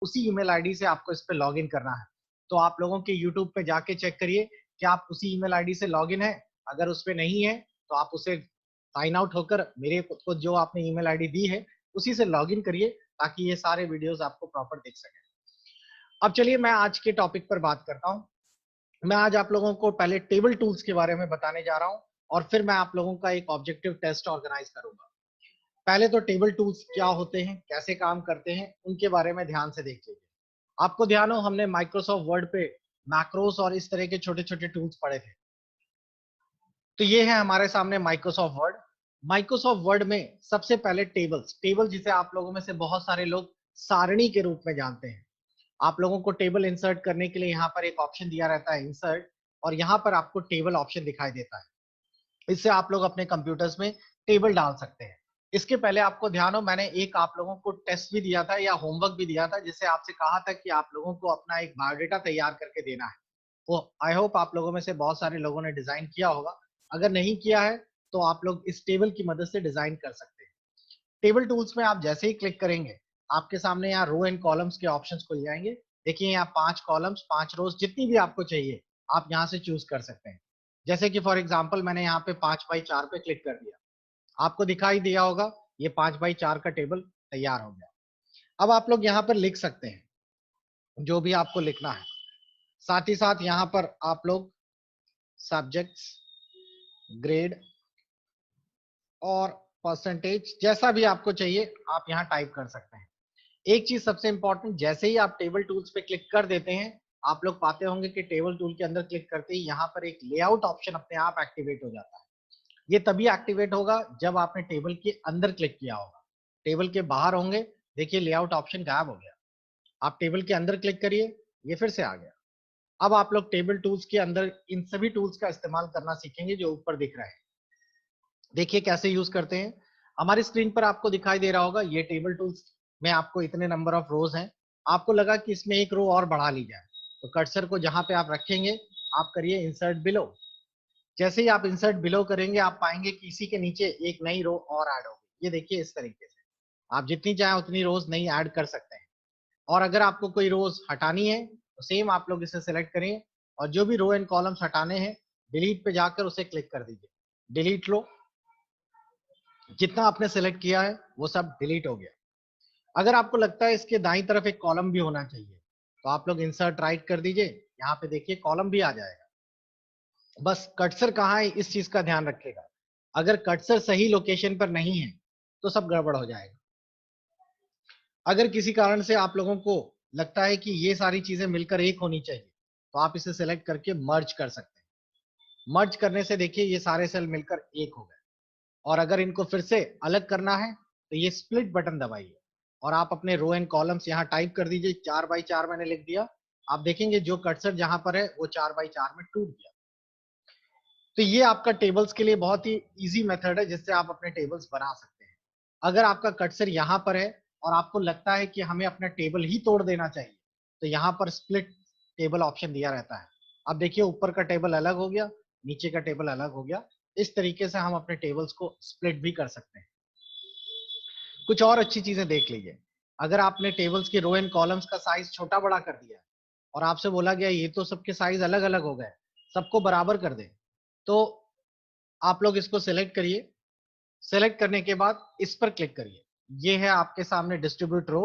उसी email ID से आपको इस पे लॉगिन करना है। तो आप लोगों के यूट्यूब पे जाके चेक करिए कि आप उसी ईमेल आईडी से लॉगिन है। अगर उस पे नहीं है तो आप उसे साइन आउट होकर मेरे को जो आपने ईमेल आईडी दी है उसी से लॉगिन करिए, ताकि ये सारे वीडियोस आपको प्रॉपर दिख सके। अब चलिए मैं आज के टॉपिक पर बात करता हूँ। मैं आज आप लोगों को पहले टेबल टूल्स के बारे में बताने जा रहा हूँ और फिर मैं आप लोगों का एक ऑब्जेक्टिव टेस्ट ऑर्गेनाइज करूंगा। पहले तो टेबल टूल्स क्या होते हैं, कैसे काम करते हैं, उनके बारे में ध्यान से देख लीजिए। आपको ध्यान हो हमने माइक्रोसॉफ्ट वर्ड पे मैक्रोस और इस तरह के छोटे छोटे टूल्स पढ़े थे। तो ये है हमारे सामने माइक्रोसॉफ्ट वर्ड। माइक्रोसॉफ्ट वर्ड में सबसे पहले टेबल्स, टेबल जिसे आप लोगों में से बहुत सारे लोग सारणी के रूप में जानते हैं। आप लोगों को टेबल इंसर्ट करने के लिए यहाँ पर एक ऑप्शन दिया रहता है इंसर्ट, और यहाँ पर आपको टेबल ऑप्शन दिखाई देता है। इससे आप लोग अपने कंप्यूटर्स में टेबल डाल सकते हैं। इसके पहले आपको ध्यान हो मैंने एक आप लोगों को टेस्ट भी दिया था या होमवर्क भी दिया था, जिससे आपसे कहा था कि आप लोगों को अपना एक बायोडाटा तैयार करके देना है। वो आई होप आप लोगों में से बहुत सारे लोगों ने डिजाइन किया होगा। अगर नहीं किया है तो आप लोग इस टेबल की मदद से डिजाइन कर सकते हैं। टेबल टूल्स में आप जैसे ही क्लिक करेंगे आपके सामने यहाँ रो एंड कॉलम्स के ऑप्शंस खुल जाएंगे। देखिए यहाँ 5 कॉलम्स 5 रोज जितनी भी आपको चाहिए आप यहाँ से चूज कर सकते हैं। जैसे कि फॉर एग्जांपल मैंने यहाँ पे 5x4 पे क्लिक कर दिया, आपको दिखाई दिया होगा ये 5x4 का टेबल तैयार हो गया। अब आप लोग यहाँ पर लिख सकते हैं जो भी आपको लिखना है। साथ ही साथ यहाँ पर आप लोग सब्जेक्ट्स, ग्रेड और परसेंटेज जैसा भी आपको चाहिए आप यहाँ टाइप कर सकते हैं। एक चीज सबसे इंपॉर्टेंट, जैसे ही आप टेबल टूल्स पे क्लिक कर देते हैं आप लोग पाते होंगे कि टेबल टूल के अंदर क्लिक करते ही यहाँ पर एक लेआउट ऑप्शन अपने आप एक्टिवेट हो जाता है। ये तभी एक्टिवेट होगा जब आपने टेबल के अंदर क्लिक किया होगा। टेबल के बाहर होंगे, देखिए लेआउट ऑप्शन गायब हो गया। आप टेबल के अंदर क्लिक करिए, ये फिर से आ गया। अब आप लोग टेबल टूल्स के अंदर इन सभी टूल्स का इस्तेमाल करना सीखेंगे जो ऊपर दिख रहा है। देखिए कैसे यूज करते हैं। हमारी स्क्रीन पर आपको दिखाई दे रहा होगा ये टेबल टूल्स में आपको इतने नंबर ऑफ रोज हैं। आपको लगा कि इसमें एक रो और बढ़ा ली जाए, तो कर्सर को जहां पे आप रखेंगे आप करिए इंसर्ट बिलो। जैसे ही आप इंसर्ट बिलो करेंगे आप पाएंगे कि इसी के नीचे एक नई रो और ऐड होगी। ये देखिए इस तरीके से आप जितनी चाहें उतनी रोज नई ऐड कर सकते हैं। और अगर आपको कोई रोज हटानी है तो सेम आप लोग इसे सिलेक्ट करें और जो भी रो एंड कॉलम्स हटाने हैं डिलीट पे जाकर उसे क्लिक कर दीजिए। डिलीट लो, जितना आपने सेलेक्ट किया है वो सब डिलीट हो गया। अगर आपको लगता है इसके दाईं तरफ एक कॉलम भी होना चाहिए तो आप लोग इंसर्ट राइट कर दीजिए, यहाँ पे देखिए कॉलम भी आ जाएगा। बस कर्सर कहाँ है इस चीज का ध्यान रखिएगा। अगर कर्सर सही लोकेशन पर नहीं है तो सब गड़बड़ हो जाएगा। अगर किसी कारण से आप लोगों को लगता है कि ये सारी चीजें मिलकर एक होनी चाहिए तो आप इसे सेलेक्ट करके मर्ज कर सकते हैं। मर्ज करने से देखिए ये सारे सेल मिलकर एक हो गए। और अगर इनको फिर से अलग करना है तो ये स्प्लिट बटन दबाइए और आप अपने रो एंड कॉलम्स यहाँ टाइप कर दीजिए। 4x4 मैंने लिख दिया। आप देखेंगे जो कर्सर जहां पर है वो 4x4 में टूट गया। तो ये आपका टेबल्स के लिए बहुत ही इजी मेथड है जिससे आप अपने टेबल्स बना सकते हैं। अगर आपका कर्सर यहाँ पर है और आपको लगता है कि हमें अपना टेबल ही तोड़ देना चाहिए तो यहाँ पर स्प्लिट टेबल ऑप्शन दिया रहता है। अब देखिए ऊपर का टेबल अलग हो गया, नीचे का टेबल अलग हो गया। इस तरीके से हम अपने टेबल्स को स्प्लिट भी कर सकते हैं। कुछ और अच्छी चीजें देख लीजिए। अगर आपने टेबल्स के रो एंड कॉलम्स का साइज छोटा बड़ा कर दिया और आपसे बोला गया ये तो सबके साइज अलग अलग हो गए, सबको बराबर कर दे, तो आप लोग इसको सिलेक्ट करिए। सिलेक्ट करने के बाद इस पर क्लिक करिए। ये है आपके सामने डिस्ट्रीब्यूट रो।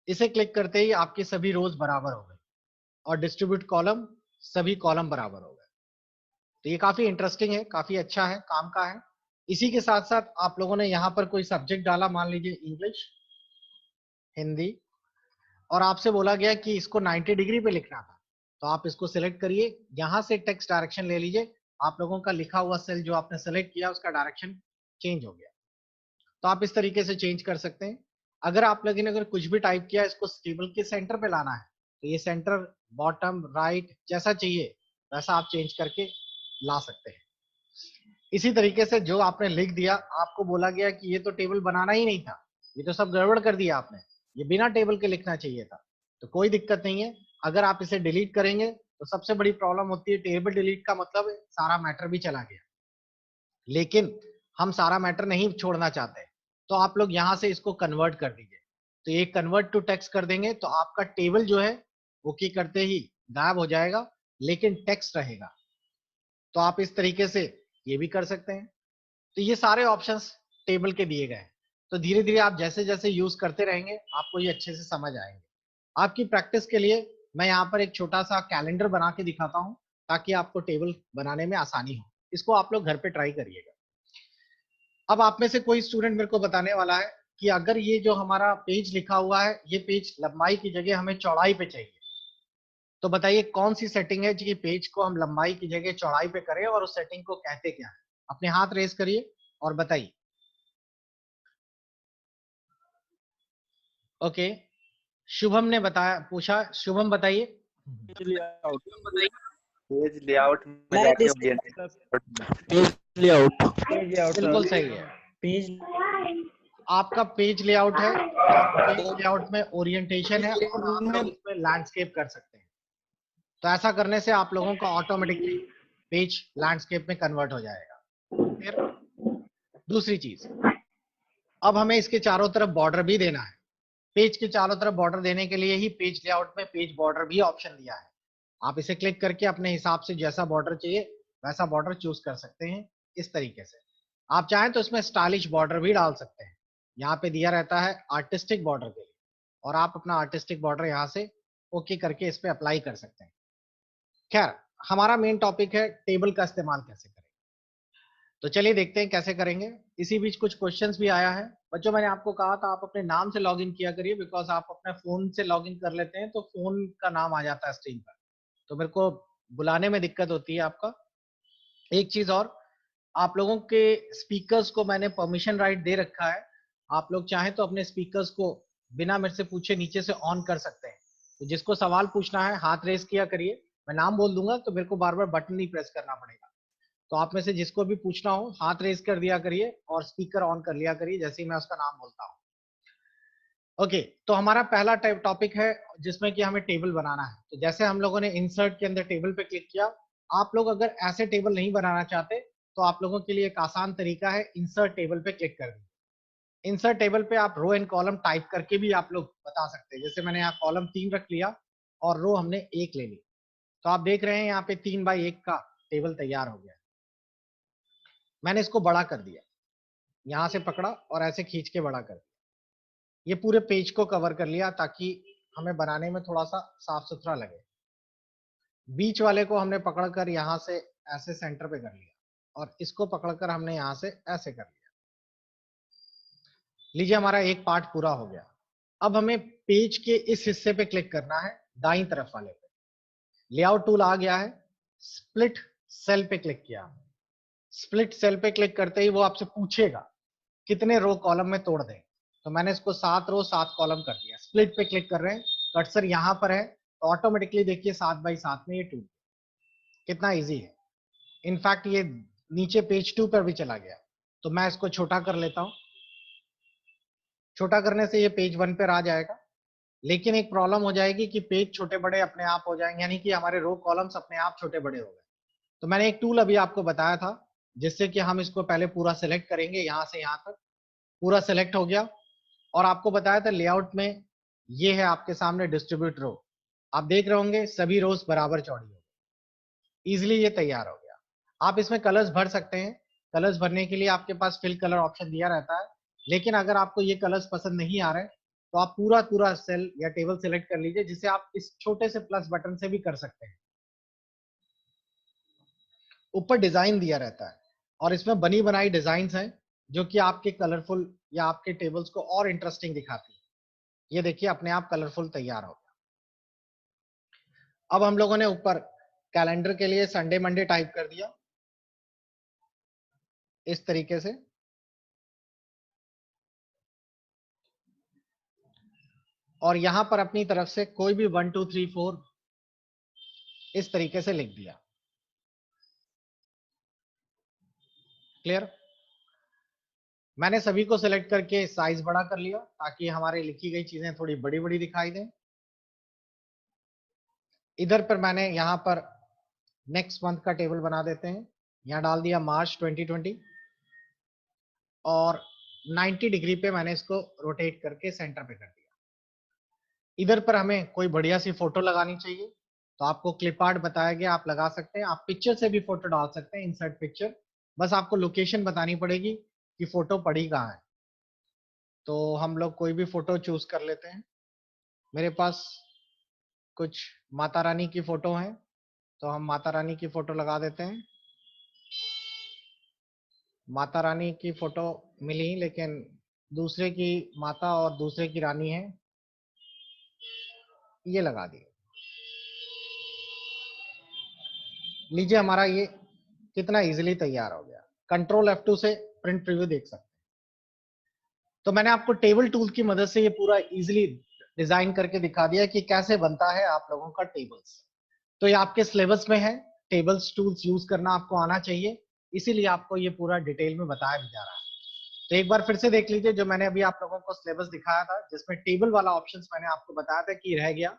इसे क्लिक करते ही आपकी सभी रोज बराबर हो गई और डिस्ट्रीब्यूट कॉलम, सभी कॉलम बराबर हो गए। तो ये काफी इंटरेस्टिंग है, काफी अच्छा है, काम का है। इसी के साथ साथ आप लोगों ने यहाँ पर कोई सब्जेक्ट डाला, मान लीजिए इंग्लिश, हिंदी, और आपसे बोला गया कि इसको 90 डिग्री पे लिखना था, तो आप इसको सिलेक्ट करिए। यहाँ से टेक्स्ट डायरेक्शन ले लीजिए। आप लोगों का लिखा हुआ सेल जो आपने सेलेक्ट किया उसका डायरेक्शन चेंज हो गया। तो आप इस तरीके से चेंज कर सकते हैं। अगर आप लोगों ने अगर कुछ भी टाइप किया इसको टेबल के सेंटर पे लाना है तो ये सेंटर, बॉटम, राइट जैसा चाहिए वैसा आप चेंज करके ला सकते हैं। इसी तरीके से जो आपने लिख दिया, आपको बोला गया कि ये तो टेबल बनाना ही नहीं था, ये तो सब गड़बड़ कर दिया आपने, ये बिना टेबल के लिखना चाहिए था, तो कोई दिक्कत नहीं है। अगर आप इसे डिलीट करेंगे तो सबसे बड़ी प्रॉब्लम होती है टेबल डिलीट का मतलब सारा मैटर भी चला गया। लेकिन हम सारा मैटर नहीं छोड़ना चाहते, तो आप लोग यहाँ से इसको कन्वर्ट कर दीजिए। तो ये कन्वर्ट टू टेक्स्ट कर देंगे तो आपका टेबल जो है ओके करते ही गायब हो जाएगा, लेकिन टेक्स्ट रहेगा। तो आप इस तरीके से ये भी कर सकते हैं। तो ये सारे ऑप्शंस टेबल के दिए गए हैं। तो धीरे धीरे आप जैसे जैसे यूज करते रहेंगे आपको ये अच्छे से समझ आएंगे। आपकी प्रैक्टिस के लिए मैं यहाँ पर एक छोटा सा कैलेंडर बना के दिखाता हूँ ताकि आपको टेबल बनाने में आसानी हो। इसको आप लोग घर पे ट्राई करिएगा। अब आप में से कोई स्टूडेंट मेरे को बताने वाला है कि अगर ये जो हमारा पेज लिखा हुआ है ये पेज लंबाई की जगह हमें चौड़ाई पे चाहिए, तो बताइए कौन सी सेटिंग है कि पेज को हम लंबाई की जगह चौड़ाई पे करें और उस सेटिंग को कहते क्या है? अपने हाथ रेज करिए और बताइए। ओके, शुभम ने बताया, पूछा। शुभम बताइए। लेआउट, पेज लेआउट में मैं जाके this पेज लेआउट, बिल्कुल सही है। पेज आपका पेज लेआउट है तो आप पेज लेआउट में ओरिएंटेशन है और आप लोग इसमें लैंडस्केप कर सकते हैं। तो ऐसा करने से आप लोगों का ऑटोमेटिकली पेज लैंडस्केप में कन्वर्ट हो जाएगा। फिर दूसरी चीज, अब हमें इसके चारों तरफ बॉर्डर भी देना है। पेज के चारों तरफ बॉर्डर देने के लिए ही पेज लेआउट में पेज बॉर्डर भी ऑप्शन दिया है। आप इसे क्लिक करके अपने हिसाब से जैसा बॉर्डर चाहिए वैसा बॉर्डर चूज कर सकते हैं। इस तरीके से आप चाहें तो इसमें स्टाइलिश बॉर्डर भी डाल सकते हैं। यहाँ पे दिया रहता है आर्टिस्टिक बॉर्डर के लिए, और आप अपना आर्टिस्टिक बॉर्डर यहाँ से ओके करके इस पे अप्लाई कर सकते हैं। खैर, हमारा मेन टॉपिक है टेबल का इस्तेमाल कैसे करें। तो चलिए देखते हैं कैसे करेंगे। इसी बीच कुछ क्वेश्चंस भी आया है। बच्चों, मैंने आपको कहा था आप अपने नाम से लॉगिन किया करिए, बिकॉज आप अपने फोन से लॉगिन कर लेते हैं तो फोन का नाम आ जाता है स्क्रीन पर, तो मेरे को बुलाने में दिक्कत होती है आपका। एक चीज और, आप लोगों के स्पीकर्स को मैंने परमिशन राइट दे रखा है। आप लोग चाहें तो अपने स्पीकर्स को बिना मेरे से पूछे नीचे से ऑन कर सकते हैं। तो जिसको सवाल पूछना है हाथ रेस किया करिए, मैं नाम बोल दूंगा तो मेरे को बार बार बटन नहीं प्रेस करना पड़ेगा। तो आप में से जिसको भी पूछना हो हाथ रेस कर दिया करिए और स्पीकर ऑन कर लिया करिए जैसे ही मैं उसका नाम बोलता हूँ। ओके, तो हमारा पहला टॉपिक है जिसमें कि हमें टेबल बनाना है। तो जैसे हम लोगों ने इंसर्ट के अंदर टेबल पे क्लिक किया, आप लोग अगर ऐसे टेबल नहीं बनाना चाहते तो आप लोगों के लिए एक आसान तरीका है, इंसर्ट टेबल पे क्लिक कर दीजिए। इंसर्ट टेबल पे आप रो एंड कॉलम टाइप करके भी आप लोग बता सकते हैं। जैसे मैंने यहाँ कॉलम 3 रख लिया और रो हमने 1 ले ली, तो आप देख रहे हैं यहाँ पे 3 बाई 1 का टेबल तैयार हो गया। मैंने इसको बड़ा कर दिया, यहाँ से पकड़ा और ऐसे खींच के बड़ा कर दिया। ये पूरे पेज को कवर कर लिया ताकि हमें बनाने में थोड़ा सा साफ सुथरा लगे। बीच वाले को हमने पकड़कर यहाँ से ऐसे सेंटर पे कर लिया और इसको पकड़कर हमने यहाँ से ऐसे कर लिया। लीजिए, हमारा एक पार्ट पूरा हो गया। अब हमें पेज के इस हिस्से पे क्लिक करना है, दाईं तरफ वाले पे। लेआउट टूल आ गया है, स्प्लिट सेल पे क्लिक किया। स्प्लिट सेल पे क्लिक करते ही वो आपसे पूछेगा कितने रो कॉलम में तोड़ दें। तो मैंने इसको 7 रो 7 कॉलम कर दिया। स्प्लिट पे क्लिक कर रहे हैं, कर्सर यहाँ पर है तो ऑटोमेटिकली देखिए 7 बाई 7 में ये टूट गया। कितना इजी है। इनफैक्ट ये नीचे पेज 2 पर भी चला गया। तो मैं इसको छोटा कर लेता हूँ। छोटा करने से ये पेज 1 पर आ जाएगा, लेकिन एक प्रॉब्लम हो जाएगी कि पेज छोटे बड़े अपने आप हो जाएंगे, यानी कि हमारे रो कॉलम्स अपने आप छोटे बड़े हो गए। तो मैंने एक टूल अभी आपको बताया था जिससे कि हम इसको पहले पूरा सेलेक्ट करेंगे, यहाँ से यहाँ तक पूरा सेलेक्ट हो गया। और आपको बताया था लेआउट में ये है आपके सामने डिस्ट्रीब्यूट रो। आप देख रहे होंगे सभी रोज बराबर चौड़ी हो गई। इजिली ये तैयार हो गया। आप इसमें कलर्स भर सकते हैं। कलर्स भरने के लिए आपके पास फिल कलर ऑप्शन दिया रहता है, लेकिन अगर आपको ये कलर्स पसंद नहीं आ रहे तो आप पूरा पूरा सेल या टेबल सेलेक्ट कर लीजिए, जिसे आप इस छोटे से प्लस बटन से भी कर सकते हैं। ऊपर डिजाइन दिया रहता है और इसमें बनी बनाई डिजाइन हैं जो कि आपके कलरफुल या आपके टेबल्स को और इंटरेस्टिंग दिखाती है। ये देखिए अपने आप कलरफुल तैयार हो गया। अब हम लोगों ने ऊपर कैलेंडर के लिए संडे मंडे टाइप कर दिया इस तरीके से। और यहां पर अपनी तरफ से कोई भी 1 2 3 4 इस तरीके से लिख दिया। क्लियर? मैंने सभी को सिलेक्ट करके साइज बड़ा कर लिया ताकि हमारे लिखी गई चीजें थोड़ी बड़ी बड़ी दिखाई दें। इधर पर मैंने यहाँ पर नेक्स्ट मंथ का टेबल बना देते हैं। यहाँ डाल दिया मार्च 2020 और 90 डिग्री पे मैंने इसको रोटेट करके सेंटर पे कर दिया। इधर पर हमें कोई बढ़िया सी फोटो लगानी चाहिए, तो आपको क्लिप आर्ट बताया गया, आप लगा सकते हैं। आप पिक्चर से भी फोटो डाल सकते हैं, इंसर्ट पिक्चर। बस आपको लोकेशन बतानी पड़ेगी कि फोटो पड़ी कहाँ है। तो हम लोग कोई भी फोटो चूज कर लेते हैं। मेरे पास कुछ माता रानी की फोटो है, तो हम माता रानी की फोटो लगा देते हैं। माता रानी की फोटो मिली, लेकिन दूसरे की माता और दूसरे की रानी है, ये लगा दी। लीजिए, हमारा ये कितना इजीली तैयार हो गया। कंट्रोल F2 से प्रिंट प्रीव्यू देख सकते हैं। तो मैंने आपको टेबल टूल की मदद से ये पूरा इजीली डिजाइन करके दिखा दिया कि कैसे बनता है आप लोगों का टेबल्स। तो ये आपके सिलेबस में है, टेबल्स टूल्स यूज करना आपको आना चाहिए, इसीलिए आपको ये पूरा डिटेल में बताया भी जा रहा है। तो एक बार फिर से देख लीजिए, जो मैंने अभी आप लोगों को सिलेबस दिखाया था, जिसमें टेबल वाला ऑप्शंस मैंने आपको बताया था कि रह गया।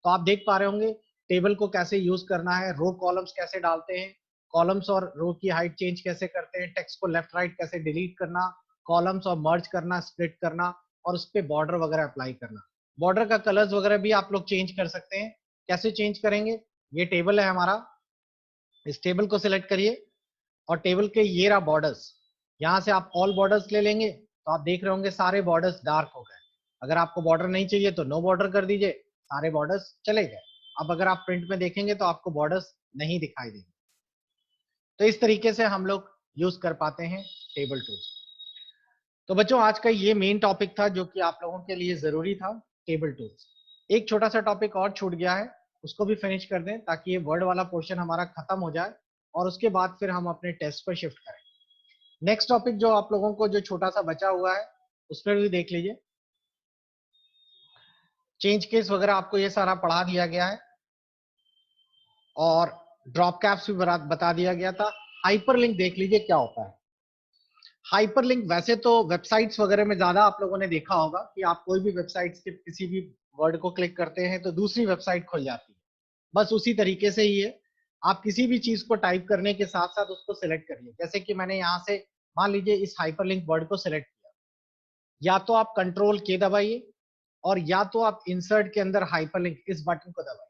तो आप देख पा रहे होंगे टेबल को कैसे यूज करना है, रो कॉलम्स कैसे डालते हैं, कॉलम्स और रो की हाइट चेंज कैसे करते हैं, टेक्स्ट को लेफ्ट राइट कैसे डिलीट करना, कॉलम्स और मर्ज करना, स्प्लिट करना, और उस पर बॉर्डर वगैरह अप्लाई करना। बॉर्डर का कलर्स वगैरह भी आप लोग चेंज कर सकते हैं। कैसे चेंज करेंगे? ये टेबल है हमारा, इस टेबल को सिलेक्ट करिए और टेबल के ये रहा बॉर्डर्स। यहाँ से आप ऑल बॉर्डर्स ले लेंगे, तो आप देख रहे होंगे सारे बॉर्डर्स डार्क हो गए। अगर आपको बॉर्डर नहीं चाहिए तो नो बॉर्डर कर दीजिए, सारे बॉर्डर्स चले गए। अब अगर आप प्रिंट में देखेंगे तो आपको बॉर्डर्स नहीं दिखाई देंगे। तो इस तरीके से हम लोग यूज कर पाते हैं टेबल टूल्स। तो बच्चों, आज का ये मेन टॉपिक था जो कि आप लोगों के लिए जरूरी था, टेबल टूल्स। एक छोटा सा टॉपिक और छूट गया है, उसको भी फिनिश कर दें ताकि ये वर्ड वाला पोर्शन हमारा खत्म हो जाए, और उसके बाद फिर हम अपने टेस्ट पर शिफ्ट करें। नेक्स्ट टॉपिक जो आप लोगों को जो छोटा सा बचा हुआ है, उस पर भी देख लीजिए। चेंज केस वगैरह आपको ये सारा पढ़ा दिया गया है, और ड्रॉप कैप्स भी बता दिया गया था। हाइपरलिंक देख लीजिए क्या होता है। हाइपरलिंक वैसे तो वेबसाइट्स वगैरह में ज्यादा आप लोगों ने देखा होगा कि आप कोई भी वेबसाइट के किसी भी वर्ड को क्लिक करते हैं तो दूसरी वेबसाइट खुल जाती है। बस उसी तरीके से ही है। आप किसी भी चीज को टाइप करने के साथ साथ उसको सिलेक्ट करिए। जैसे कि मैंने यहाँ से मान लीजिए इस हाइपरलिंक वर्ड को सिलेक्ट किया, या तो आप कंट्रोल के दबाइए, और या तो आप इंसर्ट के अंदर हाइपरलिंक इस बटन को दबाइए।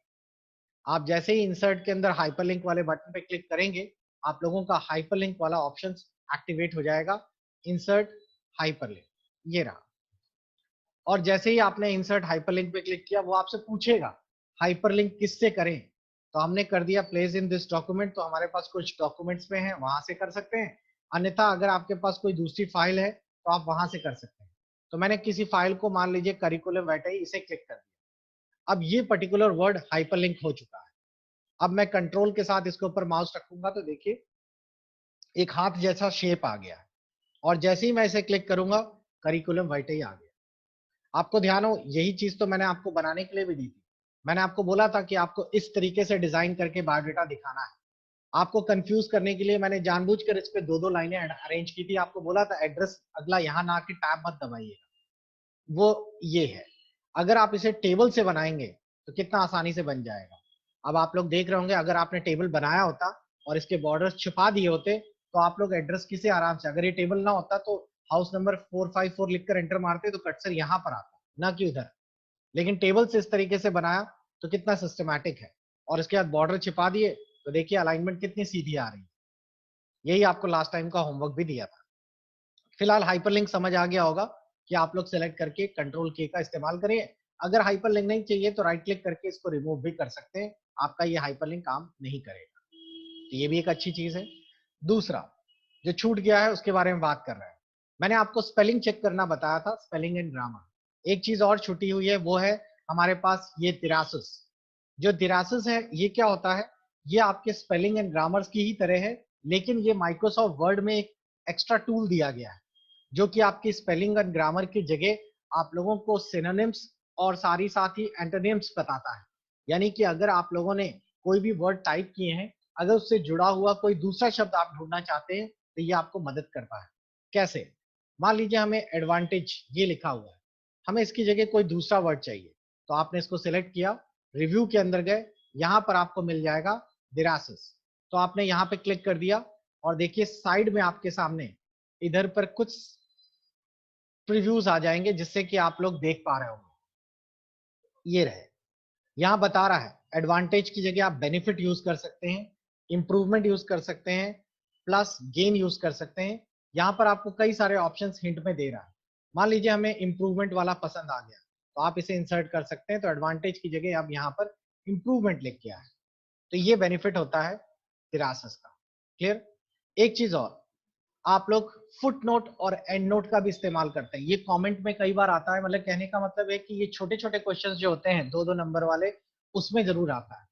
आप जैसे ही इंसर्ट के अंदर हाइपरलिंक वाले बटन पे क्लिक करेंगे, आप लोगों का हाइपरलिंक वाला ऑप्शन एक्टिवेट हो जाएगा। इंसर्ट हाइपरलिंक, ये रहा। और जैसे ही आपने इंसर्ट हाइपरलिंक पे क्लिक किया, वो आपसे पूछेगा हाइपरलिंक किससे करें। तो हमने कर दिया प्लेस इन दिस डॉक्यूमेंट, तो हमारे पास कुछ डॉक्यूमेंट्स में है, वहां से कर सकते हैं। अन्यथा अगर आपके पास कोई दूसरी फाइल है तो आप वहां से कर सकते हैं। तो मैंने किसी फाइल को मान लीजिए करिकुलम वैटाई, इसे क्लिक कर दिया। अब ये पर्टिकुलर वर्ड हाइपरलिंक हो चुका है। अब मैं कंट्रोल के साथ इसके ऊपर माउस रखूंगा तो देखिए एक हाथ जैसा शेप आ गया है, और जैसे ही मैं इसे क्लिक करूंगा करिकुलम वैटाई आ गया। आपको ध्यान हो, यही चीज तो मैंने आपको बनाने के लिए भी दी थी। मैंने आपको बोला था कि आपको इस तरीके से डिजाइन करके बायोडाटा दिखाना है। आपको कंफ्यूज करने के लिए मैंने जानबूझकर इस पे दो दो लाइनें अरेंज की थी। आपको बोला था एड्रेस अगला यहाँ ना आके टैब मत दबाइएगा, वो ये है। अगर आप इसे टेबल से बनाएंगे तो कितना आसानी से बन जाएगा। अब आप लोग देख रहे होंगे, अगर आपने टेबल बनाया होता और इसके बॉर्डर्स छुपा दिए होते तो आप लोग एड्रेस किसे आराम से, अगर ये टेबल ना होता तो हाउस नंबर 454 लिखकर एंटर मारते तो कर्सर यहाँ पर आता, ना कि उधर। लेकिन टेबल से इस तरीके से बनाया तो कितना सिस्टमैटिक है। और इसके बाद बॉर्डर छिपा दिए तो देखिए अलाइनमेंट कितनी सीधी आ रही है। यही आपको लास्ट टाइम का होमवर्क भी दिया था। फिलहाल हाइपरलिंक समझ आ गया होगा कि आप लोग सेलेक्ट करके कंट्रोल के का इस्तेमाल करिए। अगर हाइपरलिंक नहीं चाहिए तो राइट क्लिक करके इसको रिमूव भी कर सकते हैं, आपका ये हाइपरलिंक काम नहीं करेगा। तो ये भी एक अच्छी चीज है। दूसरा जो छूट गया है उसके बारे में बात कर रहे हैं। मैंने आपको स्पेलिंग चेक करना बताया था, स्पेलिंग एंड ग्रामर। एक चीज और छुटी हुई है, वो है हमारे पास ये तिरासुस। जो तिरासुस है ये क्या होता है? ये आपके स्पेलिंग एंड ग्रामर्स की ही तरह है, लेकिन ये माइक्रोसॉफ्ट वर्ड में एक एक्स्ट्रा टूल दिया गया है, जो कि आपकी स्पेलिंग एंड ग्रामर की जगह आप लोगों को सिनोनिम्स और सारी साथ ही एंटोनिम्स बताता है। यानी कि अगर आप लोगों ने कोई भी वर्ड टाइप किए हैं, अगर उससे जुड़ा हुआ कोई दूसरा शब्द आप ढूंढना चाहते हैं तो ये आपको मदद करता है। कैसे? मान लीजिए हमें एडवांटेज ये लिखा हुआ है, हमें इसकी जगह कोई दूसरा वर्ड चाहिए, तो आपने इसको सिलेक्ट किया, रिव्यू के अंदर गए, यहाँ पर आपको मिल जाएगा दिरासिस। तो आपने यहाँ पे क्लिक कर दिया और देखिए साइड में आपके सामने इधर पर कुछ प्रीव्यूज आ जाएंगे जिससे कि आप लोग देख पा रहे होंगे। ये रहे, यहाँ बता रहा है एडवांटेज की जगह आप बेनिफिट यूज कर सकते हैं, इंप्रूवमेंट यूज कर सकते हैं, प्लस गेन यूज कर सकते हैं। यहाँ पर आपको कई सारे ऑप्शंस हिंट में दे रहा है। मान लीजिए हमें इंप्रूवमेंट वाला पसंद आ गया तो आप इसे इंसर्ट कर सकते हैं। तो एडवांटेज की जगह आप यहाँ पर इंप्रूवमेंट लिख के आए, तो ये बेनिफिट होता है तिरासस का। क्लियर। एक चीज और, आप लोग फुट नोट और एंड नोट का भी इस्तेमाल करते हैं। ये कमेंट में कई बार आता है, मतलब कहने का मतलब है कि ये छोटे छोटे क्वेश्चंस जो होते हैं 2-2 नंबर वाले, उसमें जरूर आता है।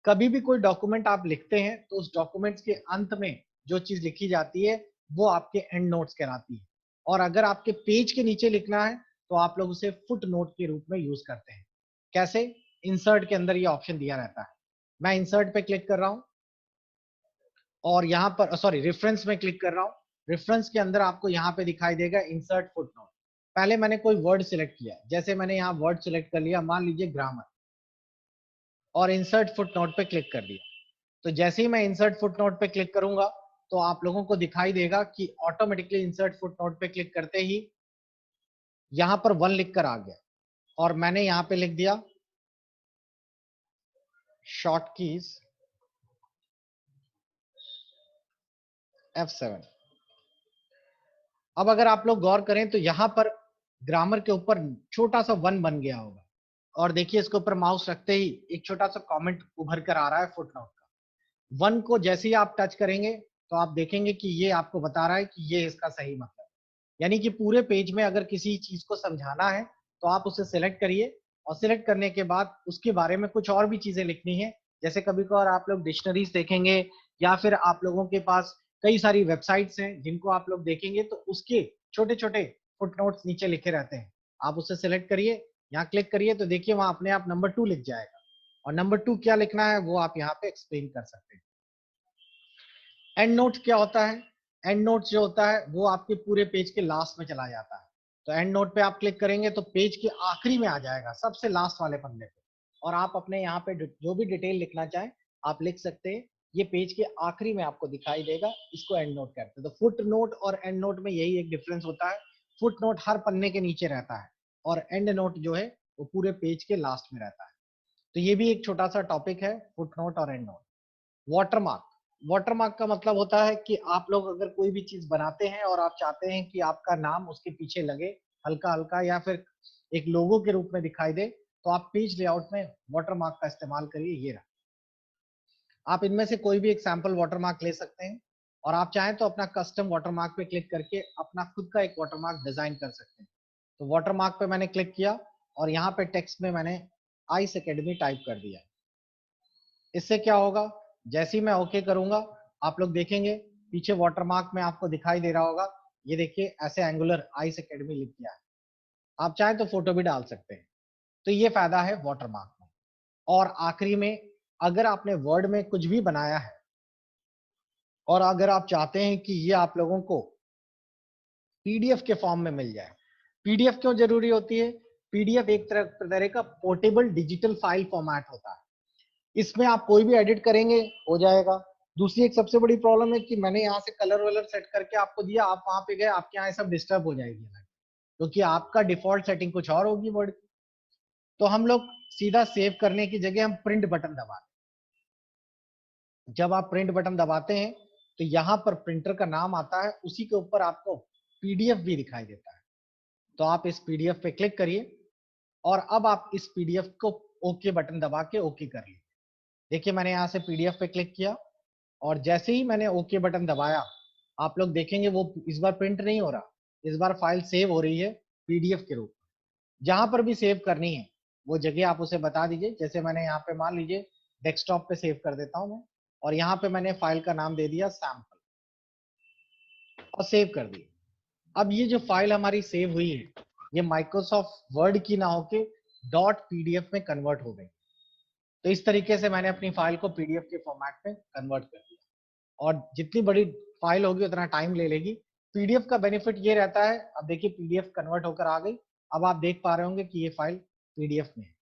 कभी भी कोई डॉक्यूमेंट आप लिखते हैं तो उस डॉक्यूमेंट्स के अंत में जो चीज लिखी जाती है वो आपके एंड नोट्स कहलाती है। और अगर आपके पेज के नीचे लिखना है तो आप लोग उसे फुट नोट के रूप में यूज करते हैं। कैसे? इंसर्ट के अंदर ये ऑप्शन दिया रहता है। मैं इंसर्ट पे क्लिक कर रहा हूं और यहाँ पर सॉरी रेफरेंस में क्लिक कर रहा हूँ। रेफरेंस के अंदर आपको यहाँ पे दिखाई देगा इंसर्ट फुटनोट। पहले मैंने कोई वर्ड सिलेक्ट किया, जैसे मैंने यहाँ वर्ड सिलेक्ट कर लिया, मान लीजिए ग्रामर, और इंसर्ट फुटनोट पे क्लिक कर दिया। तो जैसे ही मैं इंसर्ट फुटनोट पे क्लिक करूंगा तो आप लोगों को दिखाई देगा कि ऑटोमेटिकली इंसर्ट फुटनोट पे क्लिक करते ही यहाँ पर 1 लिख कर आ गया, और मैंने यहाँ पे लिख दिया शॉर्ट कीज F7। अब अगर आप लोग गौर करें तो यहाँ पर ग्रामर के ऊपर छोटा सा 1 बन गया होगा, और देखिए इसके ऊपर माउस रखते ही एक छोटा सा कमेंट उभर कर आ रहा है फुटनोट का। 1 को जैसे ही आप टच करेंगे तो आप देखेंगे कि ये आपको बता रहा है कि ये इसका सही मतलब है। यानी कि पूरे पेज में अगर किसी चीज को समझाना है तो आप उसे सिलेक्ट करिए, और सिलेक्ट करने के बाद उसके बारे में कुछ और भी चीजें लिखनी है। जैसे कभी कभार आप लोग डिक्शनरीज देखेंगे, या फिर आप लोगों के पास कई सारी वेबसाइट्स हैं जिनको आप लोग देखेंगे तो उसके छोटे छोटे फुटनोट्स नीचे लिखे रहते हैं। आप उसे सिलेक्ट करिए, यहाँ क्लिक करिए, तो देखिए वहां अपने आप नंबर 2 लिख जाएगा, और नंबर 2 क्या लिखना है वो आप यहाँ पे एक्सप्लेन कर सकते हैं। एंड नोट्स क्या होता है? एंड नोट्स जो होता है वो आपके पूरे पेज के लास्ट में चला जाता है। तो एंड नोट पे आप क्लिक करेंगे तो पेज के आखिरी में आ जाएगा, सबसे लास्ट वाले पन्ने पे, और आप अपने यहाँ पे जो भी डिटेल लिखना चाहें आप लिख सकते हैं। ये पेज के आखिरी में आपको दिखाई देगा, इसको एंड नोट कहते हैं। तो फुट नोट और एंड नोट में यही एक डिफरेंस होता है। फुट नोट हर पन्ने के नीचे रहता है, और एंड नोट जो है वो पूरे पेज के लास्ट में रहता है। तो ये भी एक छोटा सा टॉपिक है, फुट नोट और एंड नोट। वाटरमार्क, वाटरमार्क का मतलब होता है कि आप लोग अगर कोई भी चीज बनाते हैं और आप चाहते हैं कि आपका नाम उसके पीछे लगे हल्का हल्का, या फिर एक लोगो के रूप में दिखाई दे, तो आप पेज लेआउट में वाटरमार्क का इस्तेमाल करिए। ये रहा, आप इनमें से कोई भी एक सैंपल वाटरमार्क ले सकते हैं, और आप चाहें तो अपना कस्टम वाटरमार्क पे क्लिक करके अपना खुद का एक वाटरमार्क डिजाइन कर सकते हैं। तो वाटरमार्क पे मैंने क्लिक किया और यहाँ पे टेक्स्ट में मैंने आइस एकेडमी टाइप कर दिया। इससे क्या होगा, जैसे ही मैं ओके करूंगा आप लोग देखेंगे पीछे वाटरमार्क में आपको दिखाई दे रहा होगा, ये देखिए ऐसे एंगुलर आइस एकेडमी लिख दिया है। आप चाहें तो फोटो भी डाल सकते हैं। तो ये फायदा है वाटरमार्क में। और आखिरी में, अगर आपने वर्ड में कुछ भी बनाया है और अगर आप चाहते हैं कि ये आप लोगों को पीडीएफ के फॉर्म में मिल जाए। पीडीएफ क्यों जरूरी होती है? पीडीएफ एक तरह का पोर्टेबल डिजिटल फाइल फॉर्मेट होता है। इसमें आप कोई भी एडिट करेंगे हो जाएगा। दूसरी एक सबसे बड़ी प्रॉब्लम है कि मैंने यहाँ से कलर वलर सेट करके आपको दिया, आप वहां पे गए, आपके यहाँ सब डिस्टर्ब हो जाएगी, क्योंकि आपका डिफॉल्ट सेटिंग कुछ और होगी वर्ड की। तो हम लोग सीधा सेव करने की जगह हम प्रिंट बटन दबाते हैं। जब आप प्रिंट बटन दबाते हैं तो यहाँ पर प्रिंटर का नाम आता है, उसी के ऊपर आपको पीडीएफ भी दिखाई देता है। तो आप इस पीडीएफ पे क्लिक करिए, और अब आप इस पीडीएफ को ओके बटन दबा के ओके कर लीजिए। देखिए मैंने यहाँ से पीडीएफ पे क्लिक किया, और जैसे ही मैंने ओके बटन दबाया आप लोग देखेंगे वो इस बार प्रिंट नहीं हो रहा, इस बार फाइल सेव हो रही है पीडीएफ के रूप में। जहां पर भी सेव करनी है वो जगह आप उसे बता दीजिए। जैसे मैंने यहाँ पे मान लीजिए डेस्कटॉप पे सेव कर देता हूँ मैं, और यहाँ पे मैंने फाइल का नाम दे दिया सैंपल, और सेव कर दिया। अब ये जो फाइल हमारी सेव हुई है ये माइक्रोसॉफ्ट वर्ड की ना होके डॉट पीडीएफ में कन्वर्ट हो गई। तो इस तरीके से मैंने अपनी फाइल को पीडीएफ के फॉर्मेट में कन्वर्ट कर दिया, और जितनी बड़ी फाइल होगी उतना टाइम ले लेगी। पीडीएफ का बेनिफिट ये रहता है, अब देखिए पीडीएफ कन्वर्ट होकर आ गई। अब आप देख पा रहे होंगे कि ये फाइल पीडीएफ में है,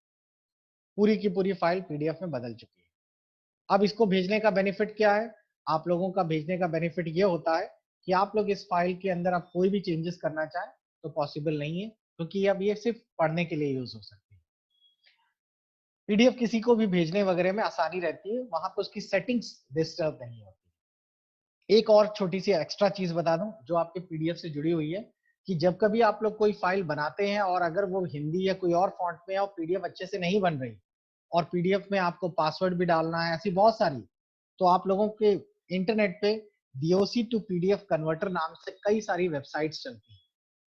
पूरी की पूरी फाइल पीडीएफ में बदल चुकी है। अब इसको भेजने का बेनिफिट क्या है? आप लोगों का भेजने का बेनिफिट ये होता है कि आप लोग इस फाइल के अंदर आप कोई भी चेंजेस करना चाहें तो पॉसिबल नहीं है, क्योंकि अब ये सिर्फ पढ़ने के लिए यूज हो सकती है। पीडीएफ किसी को भी भेजने वगैरह में आसानी रहती है, वहां पे उसकी सेटिंग्स डिस्टर्ब नहीं होती। एक और छोटी सी एक्स्ट्रा चीज बता दूं जो आपके पीडीएफ से जुड़ी हुई है, कि जब कभी आप लोग कोई फाइल बनाते हैं और अगर वो हिंदी या कोई और फॉन्ट में है और पीडीएफ अच्छे से नहीं बन रही और पीडीएफ में आपको पासवर्ड भी डालना है, ऐसी बहुत सारी, तो आप लोगों के इंटरनेट पे डीओसी टू पीडीएफ कन्वर्टर नाम से कई सारी वेबसाइट्स चलती हैं।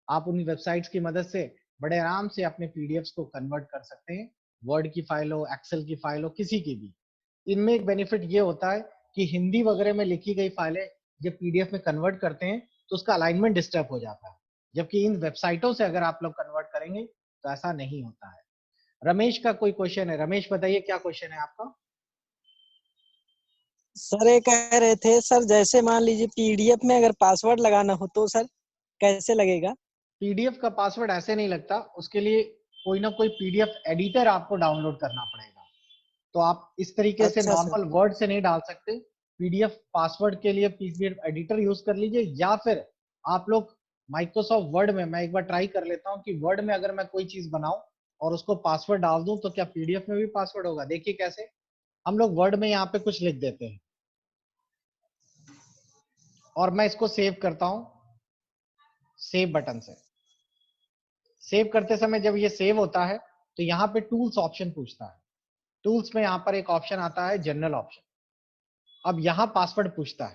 आप उन वेबसाइट्स की मदद से बड़े आराम से अपने पीडीएफ्स को कन्वर्ट कर सकते हैं, वर्ड की फाइल हो, एक्सेल की फाइल हो, किसी की भी। इनमें एक बेनिफिट ये होता है कि हिंदी वगैरह में लिखी गई फाइलें जब पीडीएफ में कन्वर्ट करते हैं तो उसका अलाइनमेंट डिस्टर्ब हो जाता है, जबकि इन वेबसाइटों से अगर आप लोग कन्वर्ट करेंगे तो ऐसा नहीं होता है। रमेश का कोई क्वेश्चन है? रमेश बताइए क्या क्वेश्चन है आपका? सर ये कह रहे थे सर, जैसे मान लीजिए पीडीएफ में अगर पासवर्ड लगाना हो तो सर कैसे लगेगा? पीडीएफ का पासवर्ड ऐसे नहीं लगता, उसके लिए कोई ना कोई पीडीएफ एडिटर आपको डाउनलोड करना पड़ेगा। तो आप इस तरीके से अच्छा सर। नॉर्मल वर्ड से नहीं डाल सकते। पीडीएफ पासवर्ड के लिए पीडीएफ एडिटर यूज कर लीजिए, या फिर आप लोग माइक्रोसॉफ्ट वर्ड में, मैं एक बार ट्राई कर लेता हूँ कि वर्ड में अगर मैं कोई चीज बनाऊं और उसको पासवर्ड डाल दूं तो क्या पीडीएफ में भी पासवर्ड होगा? देखिए कैसे। हम लोग वर्ड में यहाँ पे कुछ लिख देते हैं और मैं इसको सेव करता हूं सेव बटन से। सेव करते समय जब ये सेव होता है तो यहाँ पे टूल्स ऑप्शन पूछता है। टूल्स में यहाँ पर एक ऑप्शन आता है जनरल ऑप्शन। अब यहाँ पासवर्ड पूछता है,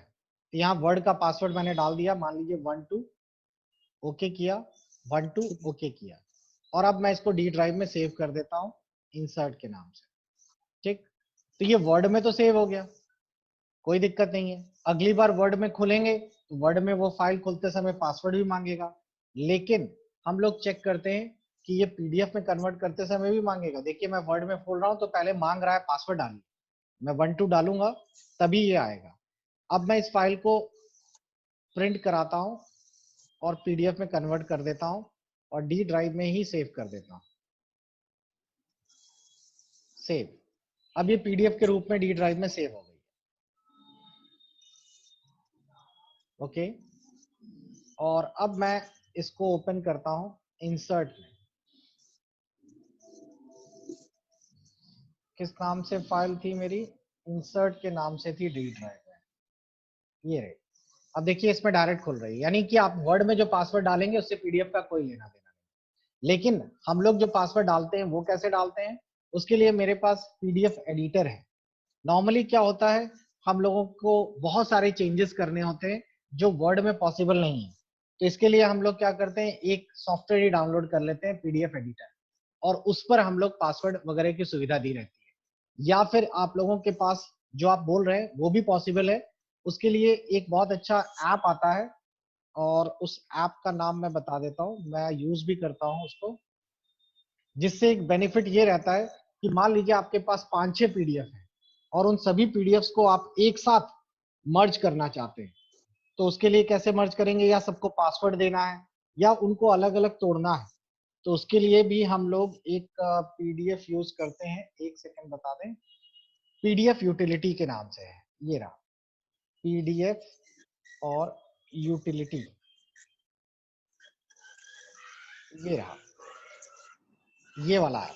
तो यहाँ वर्ड का पासवर्ड मैंने डाल दिया, मान लीजिए 12, ओके किया, 12 ओके किया, और अब मैं इसको डी ड्राइव में सेव कर देता हूँ इंसर्ट के नाम से। ठीक, तो ये वर्ड में तो सेव हो गया, कोई दिक्कत नहीं है। अगली बार वर्ड में खुलेंगे तो वर्ड में वो फाइल खुलते समय पासवर्ड भी मांगेगा, लेकिन हम लोग चेक करते हैं कि ये पीडीएफ में कन्वर्ट करते समय भी मांगेगा। देखिए मैं वर्ड में खोल रहा हूँ तो पहले मांग रहा है पासवर्ड डालिए, मैं 12 डालूंगा तभी ये आएगा। अब मैं इस फाइल को प्रिंट कराता हूँ और पीडीएफ में कन्वर्ट कर देता हूँ और डी ड्राइव में ही सेव कर देता हूँ। सेव, अब ये पीडीएफ के रूप में डी ड्राइव में सेव हो गई। ओके, और अब मैं इसको ओपन करता हूँ इंसर्ट में। किस नाम से फाइल थी मेरी? इंसर्ट के नाम से थी डी ड्राइव में, ये रही। अब देखिए इसमें डायरेक्ट खुल रही है, यानी कि आप वर्ड में जो पासवर्ड डालेंगे उससे पीडीएफ का कोई लेना देना नहीं। लेकिन हम लोग जो पासवर्ड डालते हैं वो कैसे डालते हैं, उसके लिए मेरे पास पीडीएफ एडिटर है। नॉर्मली क्या होता है, हम लोगों को बहुत सारे चेंजेस करने होते हैं जो वर्ड में पॉसिबल नहीं है, तो इसके लिए हम लोग क्या करते हैं, एक सॉफ्टवेयर ही डाउनलोड कर लेते हैं पीडीएफ एडिटर, और उस पर हम लोग पासवर्ड वगैरह की सुविधा दी रहती है। या फिर आप लोगों के पास जो आप बोल रहे हैं वो भी पॉसिबल है, उसके लिए एक बहुत अच्छा ऐप आता है, और उस ऐप का नाम मैं बता देता हूँ, मैं यूज भी करता हूँ उसको। जिससे एक बेनिफिट ये रहता है कि मान लीजिए आपके पास 5-6 पीडीएफ है और उन सभी पीडीएफ्स को आप एक साथ मर्ज करना चाहते हैं, तो उसके लिए कैसे मर्ज करेंगे, या सबको पासवर्ड देना है या उनको अलग अलग तोड़ना है, तो उसके लिए भी हम लोग एक पीडीएफ यूज करते हैं। एक सेकंड बता दें, पीडीएफ यूटिलिटी के नाम से है, ये रहा पीडीएफ और यूटिलिटी, ये रहा, ये वाला है।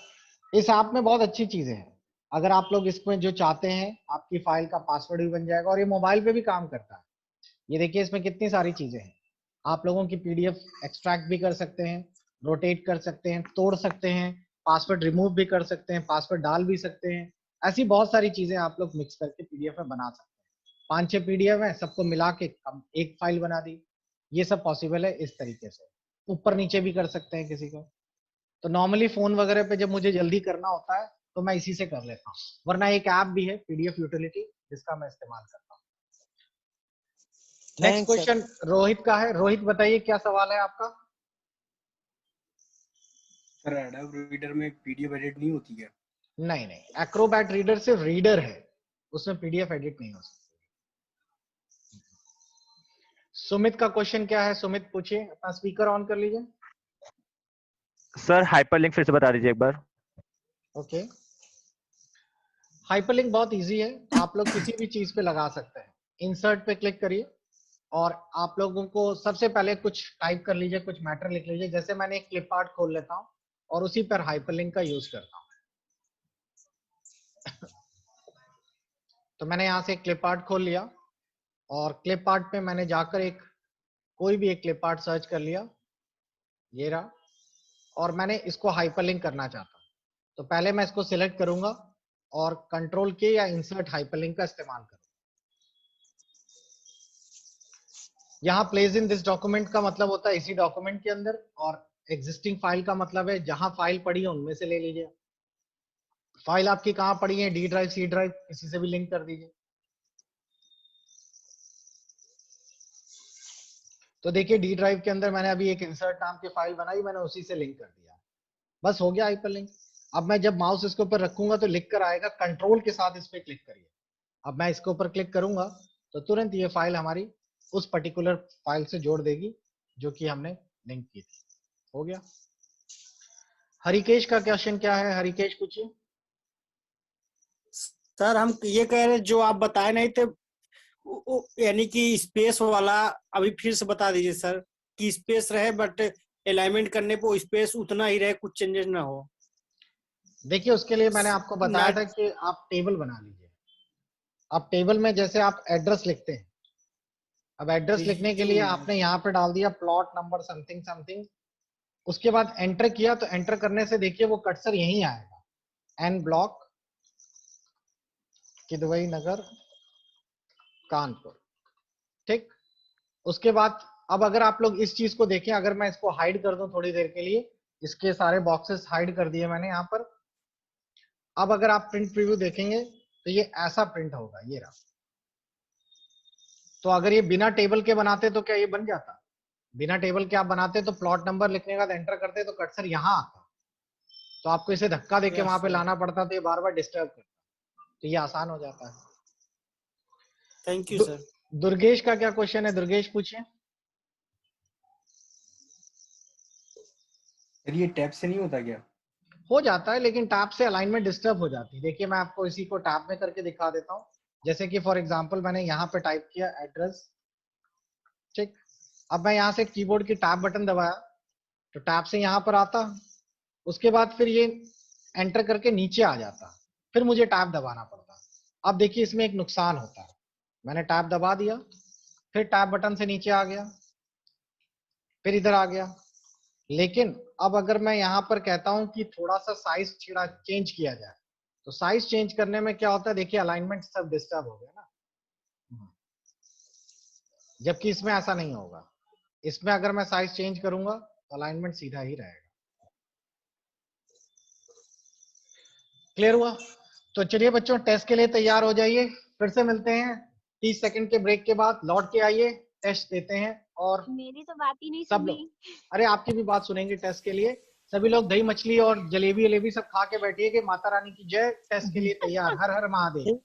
इस ऐप में बहुत अच्छी चीजें हैं, अगर आप लोग इसमें जो चाहते हैं आपकी फाइल का पासवर्ड भी बन जाएगा और ये मोबाइल पे भी काम करता है। ये देखिए इसमें कितनी सारी चीजें हैं, आप लोगों की पीडीएफ एक्सट्रैक्ट भी कर सकते हैं, रोटेट कर सकते हैं, तोड़ सकते हैं, पासवर्ड रिमूव भी कर सकते हैं, पासवर्ड डाल भी सकते हैं। ऐसी बहुत सारी चीजें आप लोग मिक्स करके पीडीएफ में बना सकते हैं। 5-6 पीडीएफ है, सबको मिला के एक फाइल बना दी, ये सब पॉसिबल है इस तरीके से। ऊपर नीचे भी कर सकते हैं किसी को। तो नॉर्मली फोन वगैरह पे जब मुझे जल्दी करना होता है तो मैं इसी से कर लेता हूँ, वरना एक ऐप भी है पीडीएफ यूटिलिटी जिसका मैं इस्तेमाल करता हूँ। Next thanks sir. Question Rohit का है। रोहित बताइए क्या सवाल है आपका? सर एडोब रीडर में पीडीएफ एडिट नहीं होती क्या? नहीं नहीं, एक्रोबैट रीडर सिर्फ रीडर है, उसमें पीडीएफ एडिट नहीं हो सकती। सुमित का क्वेश्चन क्या है? सुमित पूछिए, अपना स्पीकर ऑन कर लीजिए। सर हाइपरलिंक फिर से बता दीजिए एक बार। ओके, हाइपरलिंक बहुत इजी है, आप लोग किसी भी चीज पे लगा सकते हैं। इंसर्ट पे क्लिक करिए और आप लोगों को सबसे पहले कुछ टाइप कर लीजिए, कुछ मैटर लिख लीजिए। जैसे मैंने एक क्लिप आर्ट खोल लेता हूँ और उसी पर हाइपरलिंक का यूज करता हूँ। तो मैंने यहाँ से क्लिप आर्ट खोल लिया और क्लिप आर्ट पे मैंने जाकर कोई भी एक क्लिप आर्ट सर्च कर लिया, ये रहा, और मैंने इसको हाइपरलिंक करना चाहता हूँ। तो पहले मैं इसको सिलेक्ट करूंगा और कंट्रोल के या इंसर्ट हाइपरलिंक का इस्तेमाल करूंगा। यहाँ प्लेस इन दिस डॉक्यूमेंट का मतलब होता है इसी डॉक्यूमेंट के अंदर, और एग्जिस्टिंग फाइल का मतलब है जहां फाइल पड़ी है उनमें से ले लीजिए। फाइल आपकी कहाँ पड़ी है, डी ड्राइव, सी ड्राइव, किसी से भी लिंक कर दीजिए। तो देखिए डी ड्राइव के अंदर मैंने अभी एक इंसर्ट नाम की फाइल बनाई, मैंने उसी से लिंक कर दिया, बस हो गया हाइपरलिंक। अब मैं जब माउस इसके ऊपर रखूंगा तो लिख कर आएगा, कंट्रोल के साथ इस पे क्लिक करिए। अब मैं इसके ऊपर क्लिक करूंगा तो तुरंत ये फाइल हमारी उस पर्टिकुलर फाइल से जोड़ देगी जो कि हमने लिंक की थी। हो गया। हरिकेश का क्वेश्चन क्या है, हरिकेश पूछिए। सर हम ये कह रहे जो आप बताए नहीं थे, यानी कि स्पेस वाला अभी फिर से बता दीजिए सर, कि स्पेस रहे बट अलाइनमेंट करने पे स्पेस उतना ही रहे, कुछ चेंजेस ना हो। देखिए उसके लिए मैंने आपको बताया था कि आप टेबल बना लीजिए। अब टेबल में जैसे आप एड्रेस लिखते हैं, अब एड्रेस लिखने के लिए आपने यहाँ पे डाल दिया प्लॉट नंबर समथिंग समथिंग, उसके बाद एंटर किया, तो एंटर करने से देखिए वो कर्सर यहीं आएगा, एन ब्लॉक किदवई नगर कानपुर, ठीक। उसके बाद अब अगर आप लोग इस चीज को देखें, अगर मैं इसको हाइड कर दूं थोड़ी देर के लिए, इसके सारे बॉक्सेस हाइड कर दिए मैंने यहाँ पर। अब अगर आप प्रिंट प्रीव्यू देखेंगे तो ये ऐसा प्रिंट होगा, ये रहा। तो अगर ये बिना टेबल के बनाते तो क्या ये बन जाता? बिना टेबल के आप बनाते तो प्लॉट नंबर लिखने का एंटर करते तो कर्सर यहाँ आता, तो आपको इसे धक्का देके वहां पे लाना पड़ता, तो ये बार बार डिस्टर्ब करता। तो ये आसान हो जाता है। Thank you sir. दुर्गेश का क्या क्वेश्चन है, दुर्गेश पूछिए। ये टैब से नहीं होता क्या? हो जाता है, लेकिन टैब से अलाइनमेंट डिस्टर्ब हो जाती है। देखिए मैं आपको इसी को टैब में करके दिखा देता हूँ। जैसे कि फॉर एग्जांपल मैंने यहाँ पे टाइप किया एड्रेस, ठीक। अब मैं यहाँ से कीबोर्ड की टैब बटन दबाया तो टैब से यहाँ पर आता, उसके बाद फिर ये एंटर करके नीचे आ जाता, फिर मुझे टैब दबाना पड़ता। अब देखिए इसमें एक नुकसान होता है, मैंने टैब दबा दिया, फिर टैब बटन से नीचे आ गया, फिर इधर आ गया। लेकिन अब अगर मैं यहाँ पर कहता हूं कि थोड़ा सा साइज चेंज किया जाए, तो साइज चेंज करने में क्या होता है, देखिए अलाइनमेंट सब डिस्टर्ब हो गया ना, जबकि इसमें ऐसा नहीं होगा। इसमें अगर मैं साइज चेंज करूंगा तो अलाइनमेंट सीधा ही रहेगा। क्लियर हुआ? तो चलिए बच्चों टेस्ट के लिए तैयार हो जाइए, फिर से मिलते हैं 30 सेकंड के ब्रेक के बाद। लौट के आइए, टेस्ट देते हैं। और मेरी तो बात ही नहीं सब सुनी। लोग, अरे आपकी भी बात सुनेंगे टेस्ट के लिए। सभी लोग दही मछली और जलेबी सब खा के बैठिए कि माता रानी की जय। टेस्ट के लिए तैयार। हर हर महादेव।